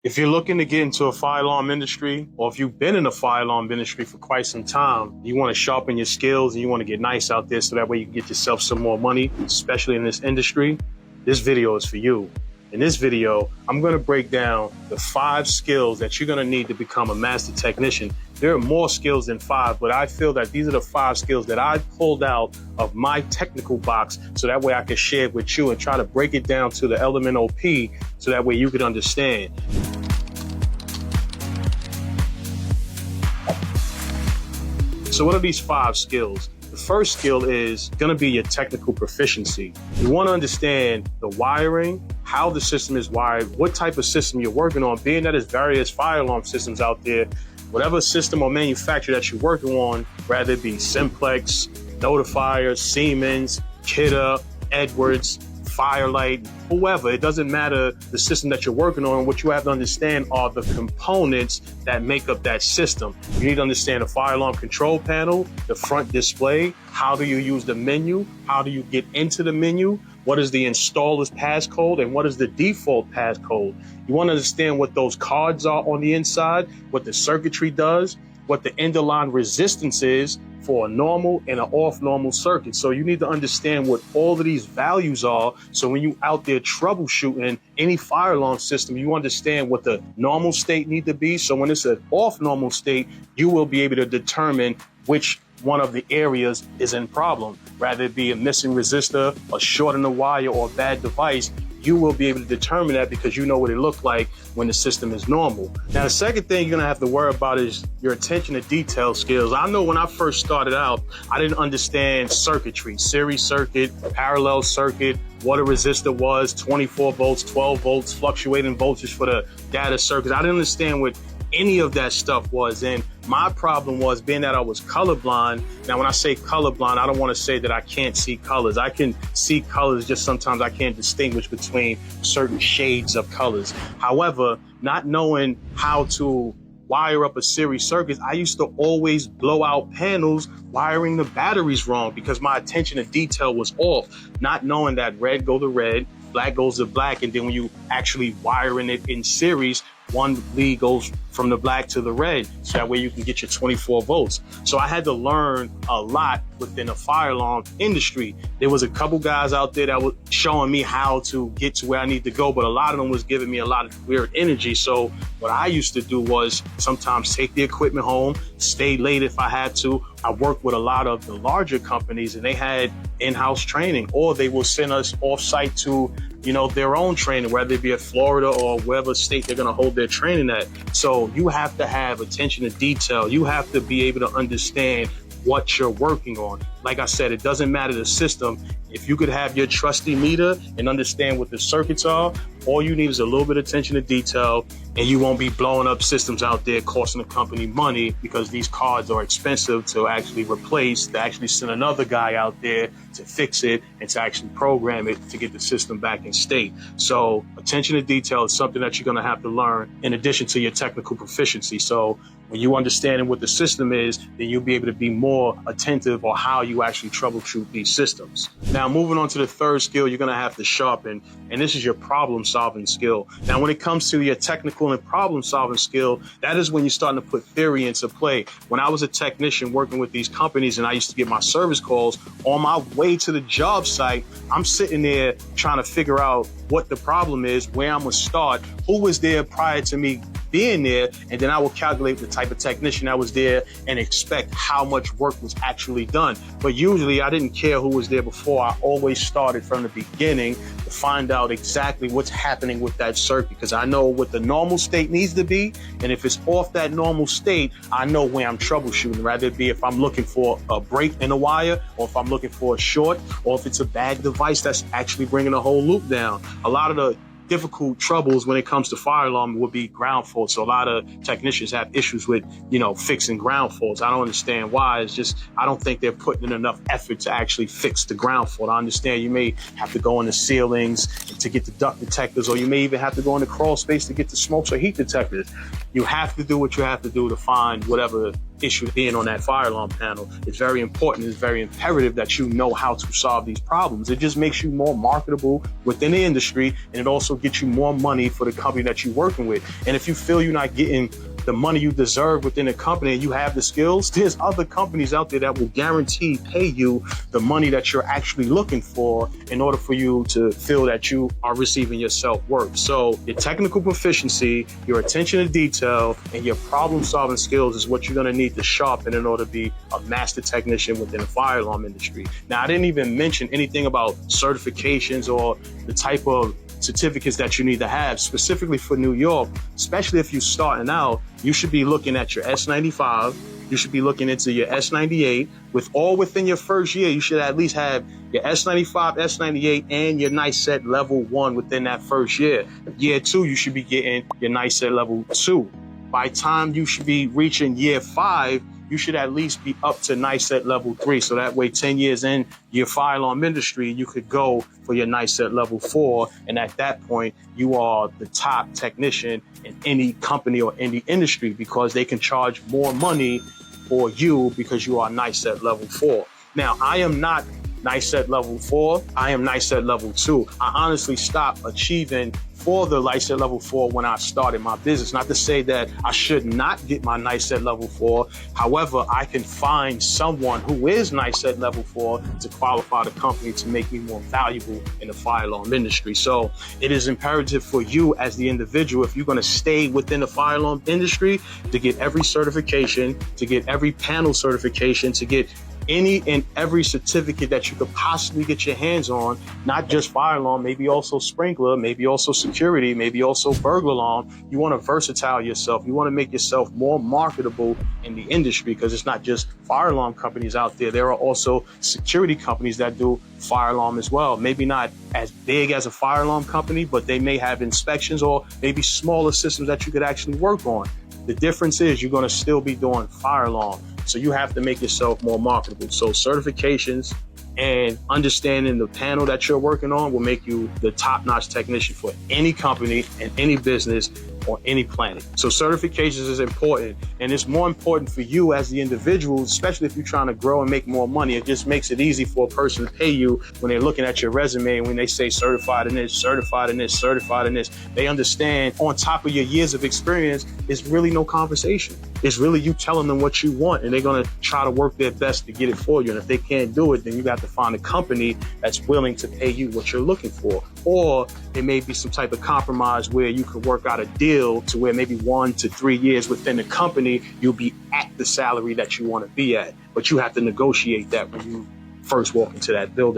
If you're looking to get into a fire alarm industry, or if you've been in the fire alarm industry for quite some time, you want to sharpen your skills and you want to get nice out there so that way you can get yourself some more money, especially in this industry, this video is for you. In this video, I'm going to break down the 5 skills that you're going to need to become a master technician. There are more skills than 5, but I feel that these are the 5 skills that I pulled out of my technical box so that way I can share it with you and try to break it down to the elemental P so that way you can understand. So what are these 5 skills? The first skill is going to be your technical proficiency. You want to understand the wiring, how the system is wired, what type of system you're working on, being that there's various fire alarm systems out there. Whatever system or manufacturer that you're working on, whether it be Simplex, Notifier, Siemens, Kidder, Edwards, Firelight, whoever, it doesn't matter the system that you're working on. What you have to understand are the components that make up that system. You need to understand the fire alarm control panel, the front display, how do you use the menu, how do you get into the menu, what is the installer's passcode, and what is the default passcode. You want to understand what those cards are on the inside, what the circuitry does, what the end of line resistance is for a normal and an off normal circuit. So you need to understand what all of these values are. So when you out there troubleshooting any fire alarm system, you understand what the normal state need to be. So when it's an off normal state, you will be able to determine which one of the areas is in problem. Rather it be a missing resistor, a short in the wire, or a bad device, you will be able to determine that because you know what it looked like when the system is normal. Now, the second thing you're gonna have to worry about is your attention to detail skills. I know when I first started out, I didn't understand circuitry, series circuit, parallel circuit, what a resistor was, 24 volts, 12 volts, fluctuating voltage for the data circuits. I didn't understand what any of that stuff was. And my problem was being that I was colorblind. Now, when I say colorblind, I don't want to say that I can't see colors. I can see colors, just sometimes I can't distinguish between certain shades of colors. However, not knowing how to wire up a series circuit, I used to always blow out panels wiring the batteries wrong because my attention to detail was off, not knowing that red goes to red, black goes to black, and then when you actually wiring it in series, one lead goes from the black to the red, so that way you can get your 24 volts. So I had to learn a lot within the fire alarm industry. There was a couple guys out there that were showing me how to get to where I need to go, but a lot of them was giving me a lot of weird energy. So what I used to do was sometimes take the equipment home, stay late if I had to. I worked with a lot of the larger companies and they had in-house training, or they will send us off-site to their own training, whether it be at Florida or wherever state they're going to hold their training at. So you have to have attention to detail. You have to be able to understand what you're working on. Like I said, it doesn't matter the system. If you could have your trusty meter and understand what the circuits are, all you need is a little bit of attention to detail, and you won't be blowing up systems out there costing the company money because these cards are expensive to actually replace, to actually send another guy out there to fix it and to actually program it to get the system back in state. So attention to detail is something that you're going to have to learn in addition to your technical proficiency. So when you understand what the system is, then you'll be able to be more attentive on how you actually troubleshoot these systems. Now, moving on to the third skill you're going to have to sharpen, and this is your problem-solving skill. Now, when it comes to your technical and problem-solving skill, that is when you're starting to put theory into play. When I was a technician working with these companies and I used to get my service calls, on my way to the job site, I'm sitting there trying to figure out what the problem is, where I'm going to start, who was there prior to me being there, and then I will calculate the type of technician that was there and expect how much work was actually done. But usually I didn't care who was there before. I always started from the beginning to find out exactly what's happening with that circuit, because I know what the normal state needs to be, and if it's off that normal state, I know where I'm troubleshooting, rather it be if I'm looking for a break in the wire, or if I'm looking for a short, or if it's a bad device that's actually bringing the whole loop down. A lot of the difficult troubles when it comes to fire alarm would be ground faults. So a lot of technicians have issues with, fixing ground faults. I don't understand why. It's just, I don't think they're putting in enough effort to actually fix the ground fault. I understand you may have to go in the ceilings to get the duct detectors, or you may even have to go in the crawl space to get the smokes or heat detectors. You have to do what you have to do to find whatever issue being on that fire alarm panel. It's very important, it's very imperative that you know how to solve these problems. It just makes you more marketable within the industry, and it also gets you more money for the company that you're working with. And if you feel you're not getting the money you deserve within a company and you have the skills, there's other companies out there that will guarantee pay you the money that you're actually looking for in order for you to feel that you are receiving your self-worth. So your technical proficiency, your attention to detail, and your problem-solving skills is what you're gonna need to sharpen in order to be a master technician within the fire alarm industry. Now, I didn't even mention anything about certifications or the type of certificates that you need to have specifically for New York. Especially if you're starting out, you should be looking at your S95, you should be looking into your S98. Within your first year, you should at least have your S95, S98, and your NICET level 1 within that first year. Year 2, you should be getting your NICET level 2. By the time you should be reaching year 5, you should at least be up to NICET level 3. So that way, 10 years in your fire alarm industry, you could go for your NICET level 4. And at that point, you are the top technician in any company or any industry because they can charge more money for you because you are NICET level 4. Now, I am not NICET level 4. I am NICET level 2. I honestly stopped achieving for the NICET level 4 when I started my business. Not to say that I should not get my NICET level 4. However, I can find someone who is NICET level 4 to qualify the company to make me more valuable in the fire alarm industry. So it is imperative for you as the individual, if you're going to stay within the fire alarm industry, to get every certification, to get every panel certification, to get any and every certificate that you could possibly get your hands on, not just fire alarm, maybe also sprinkler, maybe also security, maybe also burglar alarm. You want to versatile yourself. You want to make yourself more marketable in the industry because it's not just fire alarm companies out there. There are also security companies that do fire alarm as well. Maybe not as big as a fire alarm company, but they may have inspections or maybe smaller systems that you could actually work on. The difference is you're going to still be doing fire alarm. So you have to make yourself more marketable. So certifications and understanding the panel that you're working on will make you the top-notch technician for any company and any business on any planet. So certifications is important, and it's more important for you as the individual, especially if you're trying to grow and make more money. It just makes it easy for a person to pay you when they're looking at your resume and when they say certified in this, certified in this, certified in this. They understand on top of your years of experience, it's really no conversation. It's really you telling them what you want, and they're going to try to work their best to get it for you. And if they can't do it, then you got to find a company that's willing to pay you what you're looking for. Or it may be some type of compromise where you can work out a deal to where maybe 1 to 3 years within the company, you'll be at the salary that you want to be at. But you have to negotiate that when you first walk into that building.